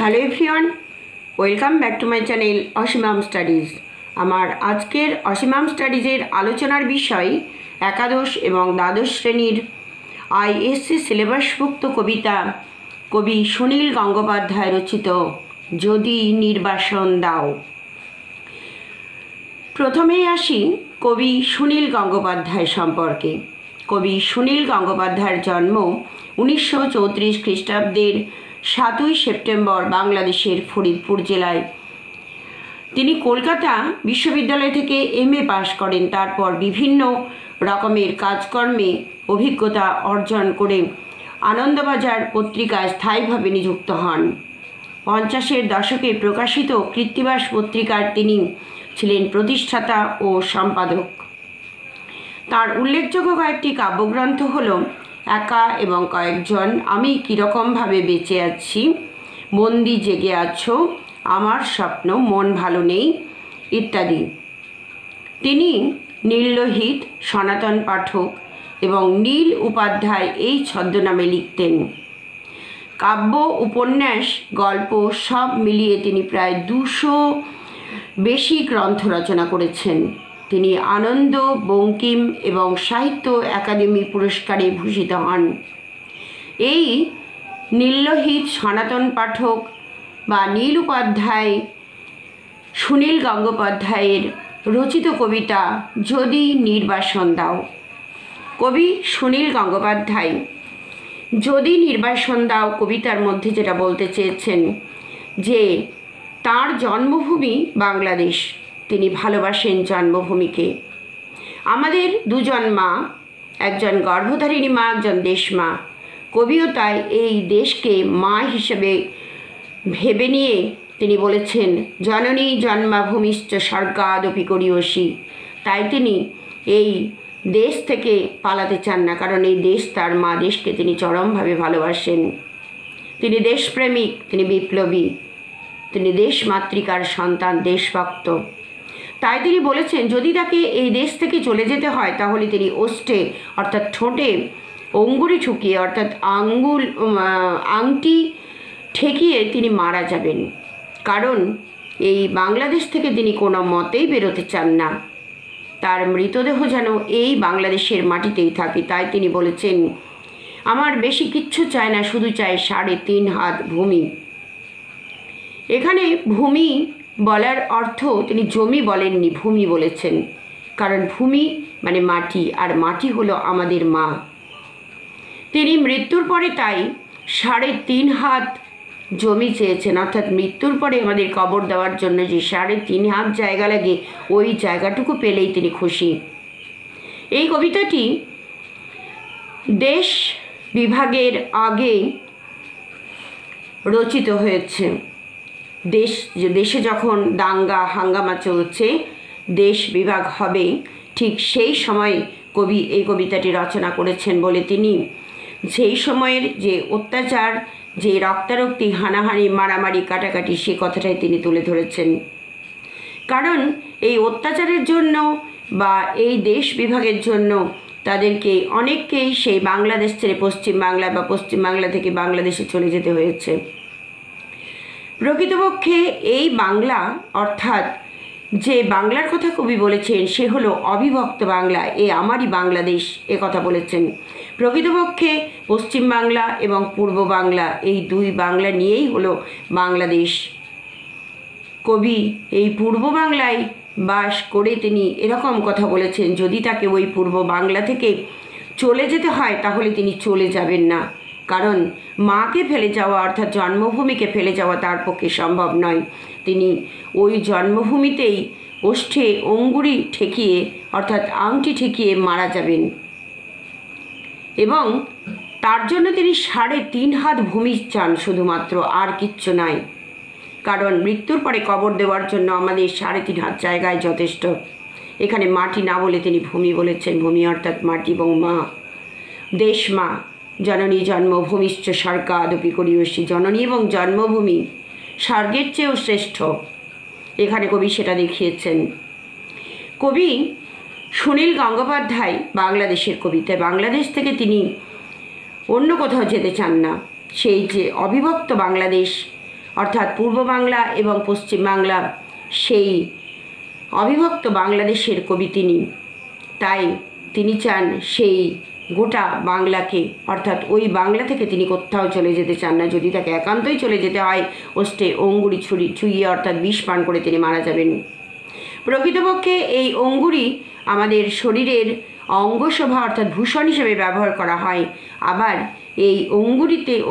Hello everyone, welcome back to my channel অসীমাম studies. আমার আজকের অসীমাম স্টাডিজের আলোচনার বিষয় একাদশ এবং দ্বাদশ শ্রেণীর আইএসসি সিলেবাসভুক্ত কবিতা কবি সুনীল গঙ্গোপাধ্যায় রচিত যদি নির্বাসন দাও। প্রথমেই আসি কবি সুনীল গঙ্গোপাধ্যায় সম্পর্কে। কবি সুনীল গঙ্গোপাধ্যায়ের জন্ম 1934 খ্রিস্টাব্দের 7ই সেপ্টেম্বর বাংলাদেশের ফরিদপুর জেলায়। তিনি কলকাতা বিশ্ববিদ্যালয় থেকে MA পাশ করেন। তারপর বিভিন্ন রকমের কাজকর্মে অভিজ্ঞতা অর্জন করে আনন্দবাজার পত্রিকায় স্থায়ীভাবে নিযুক্ত হন। 50-এর দশকে প্রকাশিত কৃত্তিবাস পত্রিকার তিনি ছিলেন প্রতিষ্ঠাতা ও সম্পাদক। তার উল্লেখযোগ্য কয়েকটি কাব্যগ্রন্থ হল একা এবং কয়েকজন, আমি কীরকমভাবে বেঁচে আছি, বন্দি জেগে আছো, আমার স্বপ্ন, মন ভালো নেই ইত্যাদি। তিনি নীললোহিত, সনাতন পাঠক এবং নীল উপাধ্যায় এই ছদ্মনামে লিখতেন। কাব্য, উপন্যাস, গল্প সব মিলিয়ে তিনি প্রায় 200 বেশি গ্রন্থ রচনা করেছেন। তিনি আনন্দ, বঙ্কিম এবং সাহিত্য একাডেমি পুরস্কারে ভূষিত হন। এই নীললোহিত, সনাতন পাঠক বা নীল উপাধ্যায় সুনীল গঙ্গোপাধ্যায়ের রচিত কবিতা যদি নির্বাসন দাও। কবি সুনীল গঙ্গোপাধ্যায় যদি নির্বাসন দাও কবিতার মধ্যে যেটা বলতে চেয়েছেন যে তার জন্মভূমি বাংলাদেশ, তিনি ভালোবাসেন জন্মভূমিকে। আমাদের দুজন মা, একজন গর্ভধারিণী মা, একজন দেশমা। কবিও তাই এই দেশকে মা হিসেবে ভেবে নিয়ে তিনি বলেছেন জননী জন্মাভূমিশ্চ স্বর্গাদপি করিয়সী। তাই তিনি এই দেশ থেকে পালাতে চান না, কারণ এই দেশ তার মা, দেশকে তিনি চরমভাবে ভালোবাসেন। তিনি দেশপ্রেমিক, তিনি বিপ্লবী, তিনি দেশমাতৃকার সন্তান, দেশভক্ত। তাই তিনি বলেছেন যদি তাকে এই দেশ থেকে চলে যেতে হয় তাহলে তিনি ওষ্ঠে অর্থাৎ ঠোঁটে অঙ্গুরি ঠুকিয়ে অর্থাৎ আংটি ঠেকিয়ে তিনি মারা যাবেন, কারণ এই বাংলাদেশ থেকে তিনি কোনো মতেই বেরোতে চান না। তার মৃতদেহ যেন এই বাংলাদেশের মাটিতেই থাকে। তাই তিনি বলেছেন আমার বেশি কিচ্ছু চায় না, শুধু চাই 3.5 হাত ভূমি। এখানে ভূমি বলার অর্থ তিনি জমি বলেননি, ভূমি বলেছেন, কারণ ভূমি মানে মাটি, আর মাটি হলো আমাদের মা। তিনি মৃত্যুর পরে তাই 3.5 হাত জমি চেয়েছেন, অর্থাৎ মৃত্যুর পরে আমাদের কবর দেওয়ার জন্য যে 3.5 হাত জায়গা লাগে ওই জায়গাটুকু পেলেই তিনি খুশি। এই কবিতাটি দেশ বিভাগের আগে রচিত হয়েছে। দেশে যখন দাঙ্গা হাঙ্গামা চলছে, দেশ বিভাগ হবে, ঠিক সেই সময় কবি এই কবিতাটি রচনা করেছেন বলে তিনি সেই সময়ের যে অত্যাচার, যে রক্তারক্তি, হানাহানি, মারামারি, কাটাকাটি, সে কথাটাই তিনি তুলে ধরেছেন। কারণ এই অত্যাচারের জন্য বা এই দেশ বিভাগের জন্য তাদেরকে অনেককেই সেই বাংলাদেশ ছেড়ে পশ্চিমবাংলা বা পশ্চিমবাংলা থেকে বাংলাদেশে চলে যেতে হয়েছে। প্রকৃতপক্ষে এই বাংলা অর্থাৎ যে বাংলার কথা কবি বলেছেন সে হলো অবিভক্ত বাংলা, এ আমারই বাংলাদেশ এ কথা বলেছেন। প্রকৃতপক্ষে পশ্চিমবাংলা এবং পূর্ব বাংলা এই দুই বাংলা নিয়েই হলো বাংলাদেশ। কবি এই পূর্ব বাংলায় বাস করে তিনি এরকম কথা বলেছেন যদি তাকে ওই পূর্ব বাংলা থেকে চলে যেতে হয় তাহলে তিনি চলে যাবেন না, কারণ মাকে ফেলে যাওয়া অর্থাৎ জন্মভূমিকে ফেলে যাওয়া তার পক্ষে সম্ভব নয়। তিনি ওই জন্মভূমিতেই ওষ্ঠে অঙ্গুরি ঠেকিয়ে অর্থাৎ আংটি ঠেকিয়ে মারা যাবেন, এবং তার জন্য তিনি 3.5 হাত ভূমি চান শুধুমাত্র, আর কিচ্ছু নাই। কারণ মৃত্যুর পরে কবর দেওয়ার জন্য আমাদের 3.5 হাত জায়গায় যথেষ্ট। এখানে মাটি না বলে তিনি ভূমি বলেছেন। ভূমি অর্থাৎ মাটি এবং মা, দেশ মা। জননী জন্মভূমিশ্চ স্বর্গাদপি করিয়সী, জননী এবং জন্মভূমি স্বর্গের চেয়েও শ্রেষ্ঠ। এখানে কবি সেটা দেখিয়েছেন। কবি সুনীল গঙ্গোপাধ্যায় বাংলাদেশের কবি, তাই বাংলাদেশ থেকে তিনি অন্য কোথাও যেতে চান না। সেই যে অবিভক্ত বাংলাদেশ অর্থাৎ পূর্ব বাংলা এবং পশ্চিম বাংলা সেই অবিভক্ত বাংলাদেশের কবি তিনি। তাই তিনি চান সেই গোটা বাংলাকে, অর্থাৎ ওই বাংলা থেকে তিনি কোথাও চলে যেতে চান না। যদি তাকে একান্তই চলে যেতে হয়, ওষ্ঠে অঙ্গুরি ছুঁয়ে অর্থাৎ বিষ পান করে তিনি মারা যাবেন। প্রকৃতপক্ষে এই অঙ্গুরি আমাদের শরীরের অঙ্গশোভা অর্থাৎ ভূষণ হিসেবে ব্যবহার করা হয়। আবার এই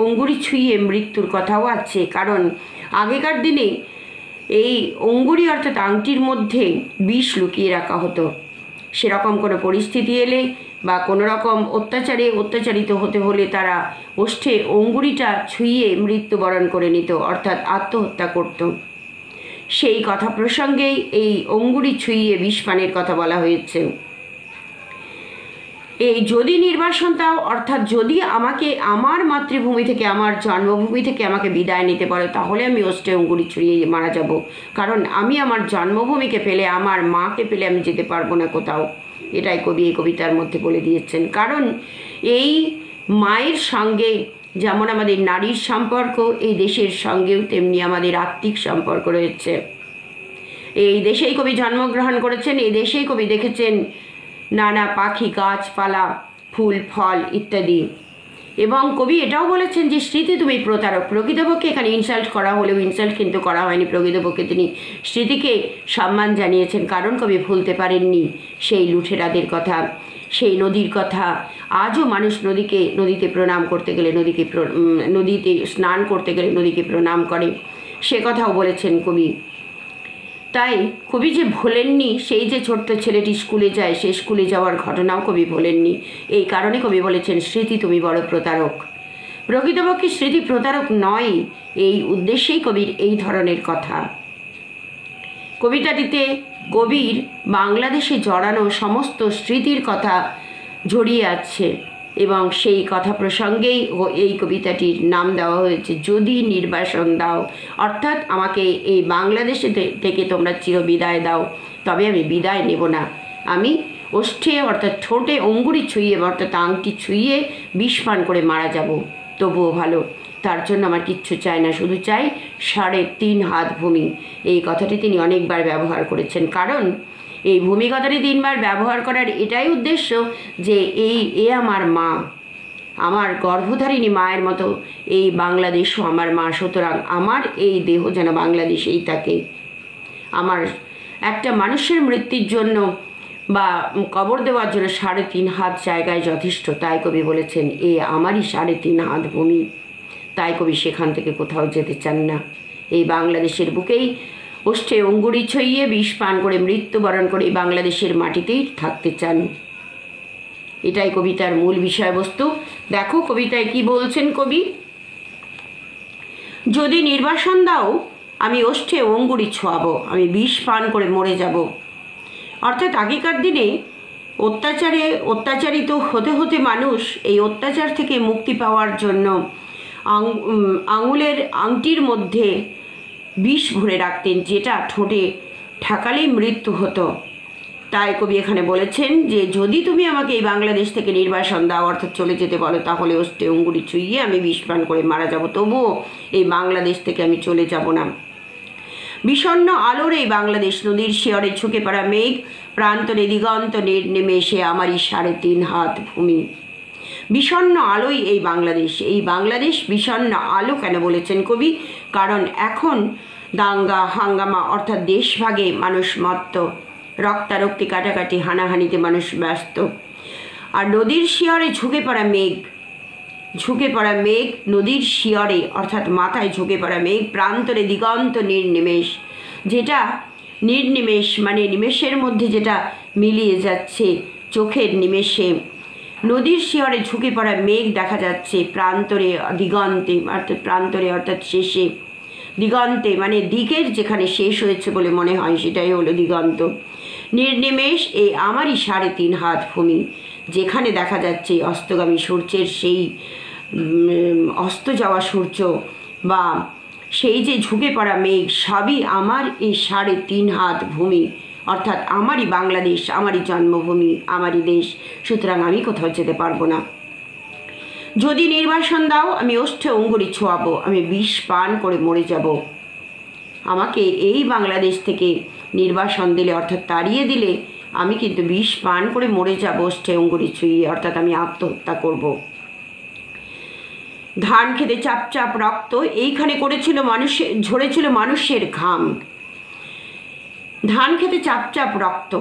অঙ্গুরি ছুঁয়ে মৃত্যুর কথাও আছে, কারণ আগেকার দিনে এই অঙ্গুরি অর্থাৎ আংটির মধ্যে বিষ লুকিয়ে রাখা হতো। সেরকম কোনো পরিস্থিতি এলে বা কোনো রকম অত্যাচারিত হতে হলে তারা ওষ্ঠে অঙ্গুরিটা ছুঁয়ে মৃত্যুবরণ করে নিত, অর্থাৎ আত্মহত্যা করত। সেই কথা প্রসঙ্গেই এই অঙ্গুরি ছুঁয়ে বিষ পানের কথা বলা হয়েছে। এই যদি নির্বাসন দাও, অর্থাৎ যদি আমাকে আমার মাতৃভূমি থেকে, আমার জন্মভূমি থেকে আমাকে বিদায় নিতে পারো, তাহলে আমি ওষ্ঠে অঙ্গুরি ছুঁয়ে মারা যাব। কারণ আমি আমার জন্মভূমিকে পেলে, আমার মাকে পেলে আমি যেতে পারবো না কোথাও। এটাই কবি এই কবিতার মধ্যে বলে দিয়েছেন। কারণ এই মায়ের সঙ্গে যেমন আমাদের নারীর সম্পর্ক, এই দেশের সঙ্গেও তেমনি আমাদের আত্মিক সম্পর্ক রয়েছে। এই দেশেই কবি জন্মগ্রহণ করেছেন, এই দেশেই কবি দেখেছেন নানা পাখি, গাছপালা, ফুল ফল ইত্যাদি। এবং কবি এটাও বলেছেন যে স্মৃতি তুমি প্রতারক। প্রকৃতপক্ষে এখানে ইনসাল্ট করা হলেও ইনসাল্ট কিন্তু করা হয়নি। প্রকৃতপক্ষে তিনি স্মৃতিকে সম্মান জানিয়েছেন, কারণ কবি ভুলতে পারেননি সেই লুঠেরাদের কথা, সেই নদীর কথা। আজও মানুষ নদীতে প্রণাম করতে গেলে, নদীতে স্নান করতে গেলে নদীকে প্রণাম করে, সে কথাও বলেছেন কবি। তাই কবি যে ভোলেননি, সেই যে ছোট্ট ছেলেটি স্কুলে যায়, সেই স্কুলে যাওয়ার ঘটনাও কবি ভোলেননি। এই কারণে কবি বলেছেন স্মৃতি তুমি বড় প্রতারক। প্রকৃতপক্ষে স্মৃতি প্রতারক নয়, এই উদ্দেশ্যেই কবির এই ধরনের কথা। কবিতাটিতে কবির বাংলাদেশে জড়ানো সমস্ত স্মৃতির কথা জড়িয়ে আছে এবং সেই কথা প্রসঙ্গেই এই কবিতাটির নাম দেওয়া হয়েছে যদি নির্বাসন দাও। অর্থাৎ আমাকে এই বাংলাদেশে থেকে তোমরা চিরবিদায় দাও, তবে আমি বিদায় নেব না। আমি ওষ্ঠে অর্থাৎ ঠোঁটে অঙ্গুরি ছুঁয়ে অর্থাৎ আংটি ছুঁয়ে বিষ পান করে মারা যাব, তবুও ভালো। তার জন্য আমার কিচ্ছু চাই না, শুধু চাই 3.5 হাত ভূমি। এই কথাটি তিনি অনেকবার ব্যবহার করেছেন। কারণ এই ভূমি কথাটি 3 বার ব্যবহার করার এটাই উদ্দেশ্য যে এ আমার মা, আমার গর্ভধারিণী মায়ের মতো এই বাংলাদেশও আমার মা। সুতরাং আমার এই দেহ যেন বাংলাদেশেই থাকে। আমার একটা মানুষের মৃত্যুর জন্য বা কবর দেওয়ার জন্য 3.5 হাত জায়গায় যথেষ্ট। তাই কবি বলেছেন আমারই 3.5 হাত ভূমি। তাই কবি সেখান থেকে কোথাও যেতে চান না। এই বাংলাদেশের বুকেই ওষ্ঠে অঙ্গুরি ছুঁয়ে বিষ পান করে মৃত্যুবরণ করে বাংলাদেশের মাটিতেই থাকতে চান। এটাই কবিতার মূল বিষয়বস্তু। দেখো কবিতায় কি বলছেন কবি। যদি নির্বাসন দাও, আমি ওষ্ঠে অঙ্গুরি ছোঁয়াবো, আমি বিষ পান করে মরে যাব। অর্থাৎ আগেকার দিনে অত্যাচারিত হতে হতে মানুষ এই অত্যাচার থেকে মুক্তি পাওয়ার জন্য আঙুলের আংটির মধ্যে বিষ ভরে রাখতেন, যেটা ঠোঁটে ঠেকালেই মৃত্যু হতো। তাই কবি এখানে বলেছেন যে যদি তুমি আমাকে এই বাংলাদেশ থেকে নির্বাসন দাও, অর্থাৎ চলে যেতে বলো, তাহলে ওষ্ঠে অঙ্গুরি ছুঁয়ে আমি বিষ পান করে মারা যাব, তবুও এই বাংলাদেশ থেকে আমি চলে যাব না। বিষণ্ণ আলোর এই বাংলাদেশ, নদীর শিয়রে ঝুঁকে পড়া মেঘ, প্রান্তরে দিগন্ত নির্নিমেষে আমারই 3.5 হাত ভূমি। বিষণ্ণ আলোই এই বাংলাদেশ। এই বাংলাদেশ বিষণ্ণ আলো কেন বলেছেন কবি? কারণ এখন দাঙ্গা হাঙ্গামা অর্থাৎ দেশভাগে মানুষ মত্ত, রক্তারক্তি কাটাকাটি হানাহানিতে মানুষ ব্যস্ত। আর নদীর শিয়রে ঝুঁকে পড়া মেঘ, নদীর শিয়রে অর্থাৎ মাথায় ঝুঁকে পড়া মেঘ, প্রান্তরে দিগন্ত নির্নিমেষ, যেটা নির্নিমেষ মানে নিমেষের মধ্যে যেটা মিলিয়ে যাচ্ছে চোখের নিমেষে। নদীর শিয়রে ঝুঁকে পড়া মেঘ দেখা যাচ্ছে প্রান্তরে দিগন্তে, অর্থাৎ প্রান্তরে অর্থাৎ শেষে, দিগন্তে মানে দিকের যেখানে শেষ হয়েছে বলে মনে হয় সেটাই হলো দিগন্ত। নির্নিমেষ এই আমারই 3.5 হাত ভূমি, যেখানে দেখা যাচ্ছে অস্তগামী সূর্যের সেই অস্ত যাওয়া সূর্য বা সেই যে ঝুঁকে পড়া মেঘ, সবই আমার এই 3.5 হাত ভূমি, অর্থাৎ আমারই বাংলাদেশ, আমারই জন্মভূমি, আমারই দেশ। সুতরাং আমি কোথাও যেতে পারবো না। যদি নির্বাসন দাও আমি ওষ্ঠে অঙ্গুরি ছোঁয়াবো, আমি বিষ পান করে মরে যাব। আমাকে এই বাংলাদেশ থেকে নির্বাসন দিলে অর্থাৎ তাড়িয়ে দিলে আমি কিন্তু বিষ পান করে মরে যাব ওষ্ঠে অঙ্গুরি ছুঁয়ে, অর্থাৎ আমি আত্মহত্যা করব। ধান খেতে চাপ চাপ রক্ত, এইখানে করেছিল মানুষের, ঝরেছিল মানুষের ঘাম। ধান খেতে চাপ চাপ রক্ত,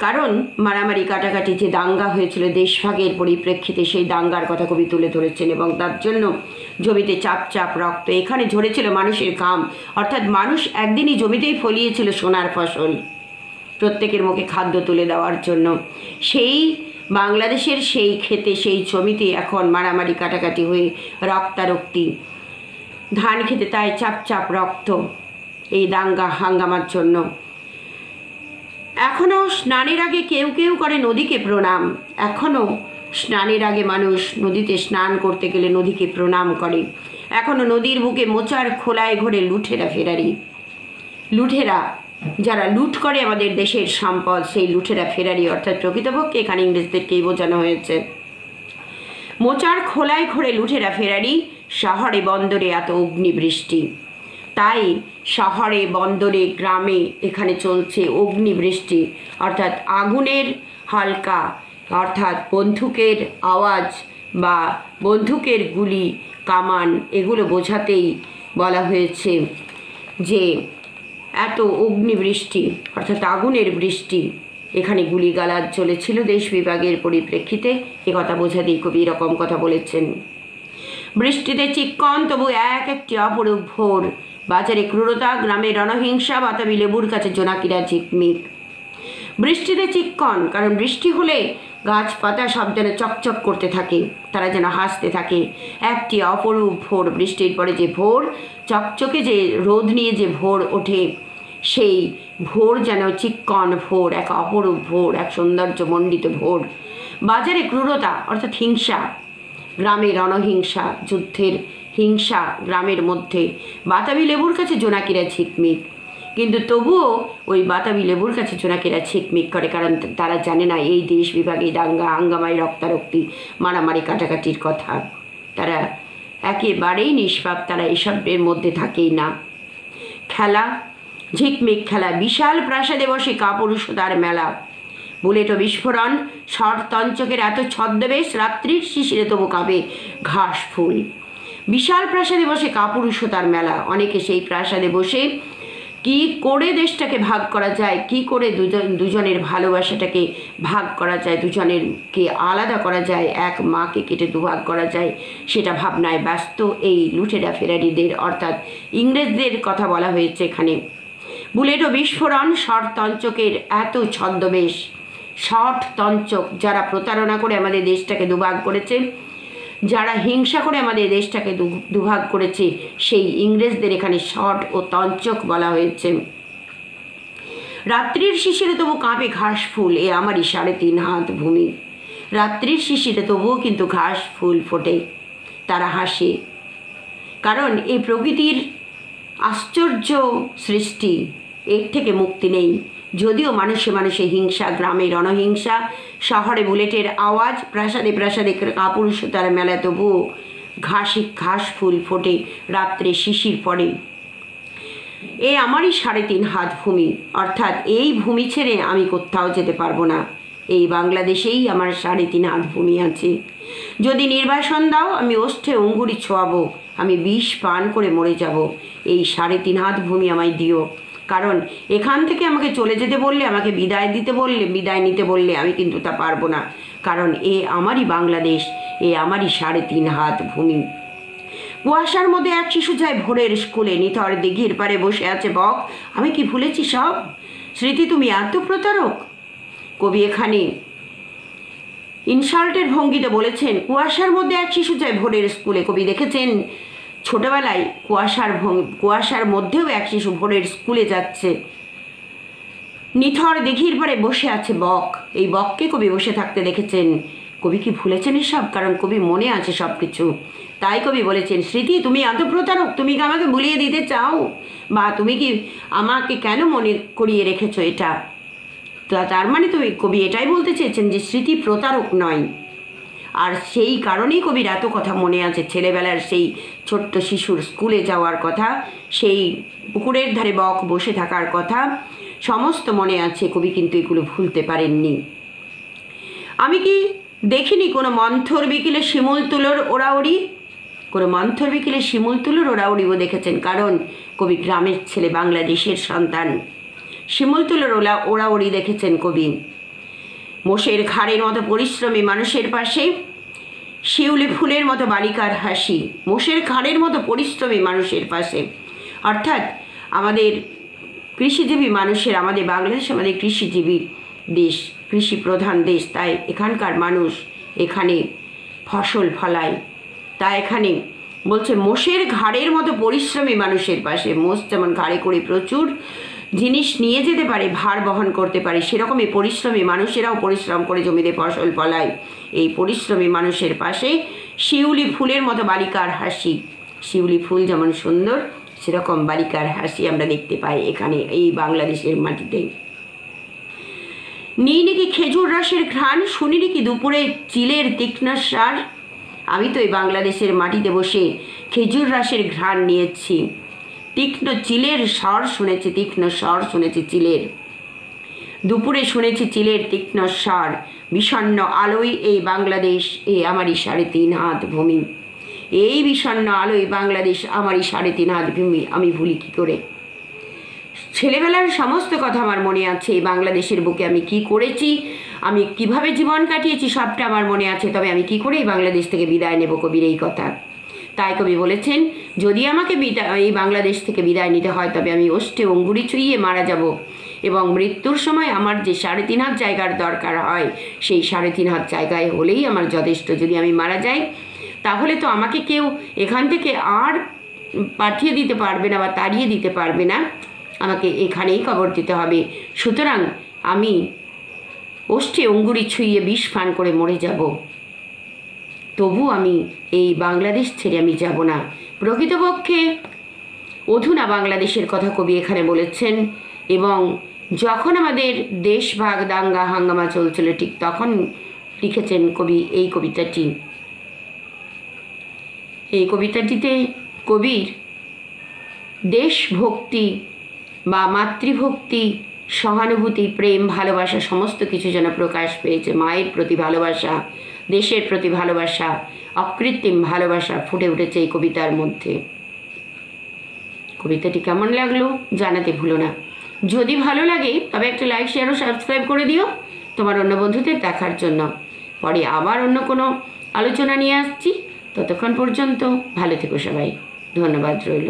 কারণ মারামারি কাটাকাটি যে দাঙ্গা হয়েছিল দেশভাগের পরিপ্রেক্ষিতে, সেই দাঙ্গার কথা কবি তুলে ধরেছেন এবং তার জন্য জমিতে চাপ চাপ রক্ত, এখানে ঝরেছিল মানুষের ঘাম, অর্থাৎ মানুষ একদিনই জমিতেই ফলিয়েছিল সোনার ফসল প্রত্যেকের মুখে খাদ্য তুলে দেওয়ার জন্য। সেই বাংলাদেশের সেই ক্ষেতে, সেই জমিতে এখন মারামারি কাটাকাটি হয়ে রক্তারক্তি, ধান খেতে তাই চাপ চাপ রক্ত, এই দাঙ্গা হাঙ্গামার জন্য। এখনও স্নানের আগে কেউ কেউ করে নদীকে প্রণাম, এখনও স্নানের আগে মানুষ নদীতে স্নান করতে গেলে নদীকে প্রণাম করে। এখনও নদীর বুকে মোচার খোলায় ঘোরে লুঠেরা ফেরারি, লুঠেরা যারা লুট করে আমাদের দেশের সম্পদ, সেই লুঠেরা ফেরারি, অর্থাৎ প্রকৃতপক্ষে এখানে ইংরেজদেরকেই বোঝানো হয়েছে। মোচার খোলায় ঘোরে লুঠেরা ফেরারি, শহরে বন্দরে এত অগ্নিবৃষ্টি। তাই শহরে বন্দরে গ্রামে এখানে চলছে অগ্নিবৃষ্টি, অর্থাৎ আগুনের হালকা, অর্থাৎ বন্দুকের আওয়াজ বা বন্দুকের গুলি কামান, এগুলো বোঝাতেই বলা হয়েছে যে এত অগ্নিবৃষ্টি অর্থাৎ আগুনের বৃষ্টি, এখানে গুলিগালাজ চলেছিল দেশ বিভাগের পরিপ্রেক্ষিতে, একথা বোঝাতেই কবি এরকম কথা বলেছেন। বৃষ্টিতে চিক্কন তবু এক একটি অপরূপ ভোর, বাজারে ক্রূরতা, গ্রামে রণহিংসা, বাতাবি লেবুর কাছে জোনাকিরা ঝিকমিক। বৃষ্টিতে চিক্কন, কারণ বৃষ্টি হলে গাছপাতা সব যেন চকচক করতে থাকে, তারা যেন হাসতে থাকে। একটি অপরূপ ভোর, বৃষ্টির পরে যে ভোর, চকচকে যে রোদ নিয়ে যে ভোর ওঠে, সেই ভোর যেন চিক্কন ভোর, এক অপরূপ ভোর, এক সৌন্দর্যমণ্ডিত ভোর। বাজারে ক্রূরতা অর্থাৎ হিংসা, গ্রামে রণহিংসা, যুদ্ধের হিংসা গ্রামের মধ্যে। বাতাবি লেবুর কাছে জোনাকিরা ঝিকমিক, কিন্তু তবুও ওই বাতাবি লেবুর কাছে জোনাকিরা ঝিকমিক করে, কারণ তারা জানে না এই দেশ বিভাগে দাঙ্গা হাঙ্গামায় রক্তারক্তি মারামারি কাটাকাটির কথা। তারা একেবারেই নিষ্পাপ, তারা এসবের মধ্যে থাকেই না। খেলা, ঝিকমিক খেলা, বিশাল প্রাসাদে বসে কাপুরুষতার মেলা, বুলেট ও বিস্ফোরণ, ষড়তঞ্চকের এত ছদ্মবেশ, রাত্রির শিশিরে তবু কাঁপে ঘাস ফুল। বিশাল প্রাসাদে বসে কাপুরুষতার মেলা, অনেকে সেই প্রাসাদে বসে কি করে দেশটাকে ভাগ করা যায়, কি করে দুজনের ভালোবাসাটাকে ভাগ করা যায়, দুজনেরকে আলাদা করা যায়, এক মাকে কেটে দুভাগ করা যায়, সেটা ভাবনায় ব্যস্ত এই লুঠেরা ফেরারিদের, অর্থাৎ ইংরেজদের কথা বলা হয়েছে এখানে। বুলেট ও বিস্ফোরণ, ষড়তঞ্চকের এত ছদ্মবেশ, ষড়তঞ্চক যারা প্রতারণা করে আমাদের দেশটাকে দুভাগ করেছে, যারা হিংসা করে আমাদের দেশটাকে দুভাগ করেছে, সেই ইংরেজদের এখানে ষট ও তঞ্চক বলা হয়েছে। রাত্রির শিশিরে তবু কাঁপে ঘাস ফুল, এ আমারই 3.5 হাত ভূমি। রাত্রির শিশিরে তবুও কিন্তু ঘাস ফুল ফোটে, তারা হাসে, কারণ এই প্রকৃতির আশ্চর্য সৃষ্টি, এর থেকে মুক্তি নেই। যদিও মানুষে মানুষে হিংসা, গ্রামে রণহিংসা, শহরে বুলেটের আওয়াজ, প্রাসাদে প্রাসাদে কাপুরুষতার মেলা, তবুও ঘাস ফুল ফোটে, রাত্রে শিশির পড়ে। এ আমারই 3.5 হাত ভূমি, অর্থাৎ এই ভূমি ছেড়ে আমি কোথাও যেতে পারবো না। এই বাংলাদেশেই আমার 3.5 হাত ভূমি আছে। যদি নির্বাসন দাও আমি ওষ্ঠে অঙ্গুরি ছোঁয়াবো, আমি বিষ পান করে মরে যাব। এই 3.5 হাত ভূমি আমায় দিও, কারণ এখান থেকে আমাকে চলে যেতে বললে, আমাকে বিদায় নিতে বললে আমি কিন্তু তা পারবো না, কারণ এ আমারই বাংলাদেশ, এ আমারই 3.5 হাত ভূমি। কুয়াশার মধ্যে এক শিশু যায় ভোরের স্কুলে, নিথর দিঘির পারে বসে আছে বক, আমি কি ভুলেছি সব? স্মৃতি তুমি এত প্রতারক। কবি এখানে ইনসাল্টের ভঙ্গিতে বলেছেন, কুয়াশার মধ্যে এক শিশু যায় ভোরের স্কুলে। কবি দেখেছেন ছোটবেলায় কুয়াশার মধ্যেও এক শিশু ভোরের স্কুলে যাচ্ছে। নিথর দিঘির পারে বসে আছে বক, এই বককে কবি বসে থাকতে দেখেছেন। কবি কি ভুলেছেন এসব? কারণ কবি মনে আছে সব কিছু, তাই কবি বলেছেন, স্মৃতি তুমি এত প্রতারক, তুমি কি আমাকে ভুলিয়ে দিতে চাও, বা তুমি কি আমাকে কেন মনে করিয়ে রেখেছো এটা? তার মানে কবি এটাই বলতে চেয়েছেন যে স্মৃতি প্রতারক নয়। আর সেই কারণেই কবির এত কথা মনে আছে। ছেলেবেলার সেই ছোট্ট শিশুর স্কুলে যাওয়ার কথা, সেই পুকুরের ধারে বক বসে থাকার কথা সমস্ত মনে আছে। কবি কিন্তু এগুলো ভুলতে পারেননি। আমি কি দেখিনি কোনো মন্থর বিকেলে শিমুল তুলোর ওড়াউড়ি? কোনো মন্থর বিকেলে শিমুল তুলোর ওড়াউড়িও দেখেছেন, কারণ কবি গ্রামের ছেলে, বাংলাদেশের সন্তান। শিমুল তুলোর ওড়াউড়ি দেখেছেন কবি। মোষের ঘাড়ের মতো পরিশ্রমী মানুষের পাশে শিউলি ফুলের মতো বালিকার হাসি। মোষের ঘাড়ের মতো পরিশ্রমী মানুষের পাশে, অর্থাৎ আমাদের কৃষিজীবী মানুষের, আমাদের বাংলাদেশ আমাদের কৃষিজীবী দেশ, কৃষি প্রধান দেশ, তাই এখানকার মানুষ এখানে ফসল ফলায়। তাই এখানে বলছে মোষের ঘাড়ের মতো পরিশ্রমী মানুষের পাশে। মোষ যেমন ঘাড়ে করে প্রচুর জিনিস নিয়ে যেতে পারে, ভার বহন করতে পারে, সেরকমই পরিশ্রমী মানুষেরাও পরিশ্রম করে জমিতে ফসল ফলায়। এই পরিশ্রমী মানুষের পাশে শিউলি ফুলের মতো বালিকার হাসি। শিউলি ফুল যেমন সুন্দর, সেরকম বালিকার হাসি আমরা দেখতে পাই এখানে এই বাংলাদেশের মাটিতে। নিই নাকি খেজুর রসের ঘ্রাণ, শুনি নাকি দুপুরে চিলের তীক্ষ্ণ স্বার। আমি তো এই বাংলাদেশের মাটিতে বসে খেজুর রসের ঘ্রাণ নিয়েছি, তীক্ষ্ণ চিলের স্বর শুনেছি, তীক্ষ্ণ স্বর শুনেছি চিলের। দুপুরে শুনেছি চিলের তীক্ষ্ণ স্বর। বিষণ্ণ আলোয় এই বাংলাদেশ, এ আমারই 3.5 হাত ভূমি। এই বিষণ্ণ আলোয় বাংলাদেশ আমারই 3.5 হাত ভূমি, আমি ভুলি কী করে? ছেলেবেলার সমস্ত কথা আমার মনে আছে। এই বাংলাদেশের বুকে আমি কি করেছি, আমি কিভাবে জীবন কাটিয়েছি, সবটা আমার মনে আছে। তবে আমি কি করে এই বাংলাদেশ থেকে বিদায় নেব, কবির এই কথা। তাই কবি বলেছেন, যদি আমাকে এই বাংলাদেশ থেকে বিদায় নিতে হয়, তবে আমি ওষ্ঠে অঙ্গুরি ছুঁয়ে মারা যাব, এবং মৃত্যুর সময় আমার যে 3.5 হাত জায়গার দরকার হয়, সেই 3.5 হাত জায়গায় হলেই আমার যথেষ্ট। যদি আমি মারা যাই, তাহলে তো আমাকে কেউ এখান থেকে আর পাঠিয়ে দিতে পারবে না বা তাড়িয়ে দিতে পারবে না, আমাকে এখানেই কবর দিতে হবে। সুতরাং আমি ওষ্ঠে অঙ্গুরি ছুঁয়ে বিষ পান করে মরে যাব, তবু আমি এই বাংলাদেশ ছেড়ে আমি যাব না। প্রকৃতপক্ষে অধুনা বাংলাদেশের কথা কবি এখানে বলেছেন। এবং যখন আমাদের দেশভাগ দাঙ্গা হাঙ্গামা চলছিল, ঠিক তখন লিখেছেন কবি এই কবিতাটি। এই কবিতাটিতে কবির দেশভক্তি বা মাতৃভক্তি, সহানুভূতি, প্রেম, ভালোবাসা সমস্ত কিছু যেন প্রকাশ পেয়েছে। মায়ের প্রতি ভালোবাসা, দেশের প্রতি ভালোবাসা, অকৃত্রিম ভালোবাসা ফুটে উঠেছে এই কবিতার মধ্যে। কবিতাটি কেমন লাগলো জানাতে ভুলো না। যদি ভালো লাগে তবে একটা লাইক, শেয়ার ও সাবস্ক্রাইব করে দিও তোমার অন্য বন্ধুদের দেখার জন্য। পরে আবার অন্য কোনো আলোচনা নিয়ে আসছি। ততক্ষণ পর্যন্ত ভালো থেকো সবাই। ধন্যবাদ রইল।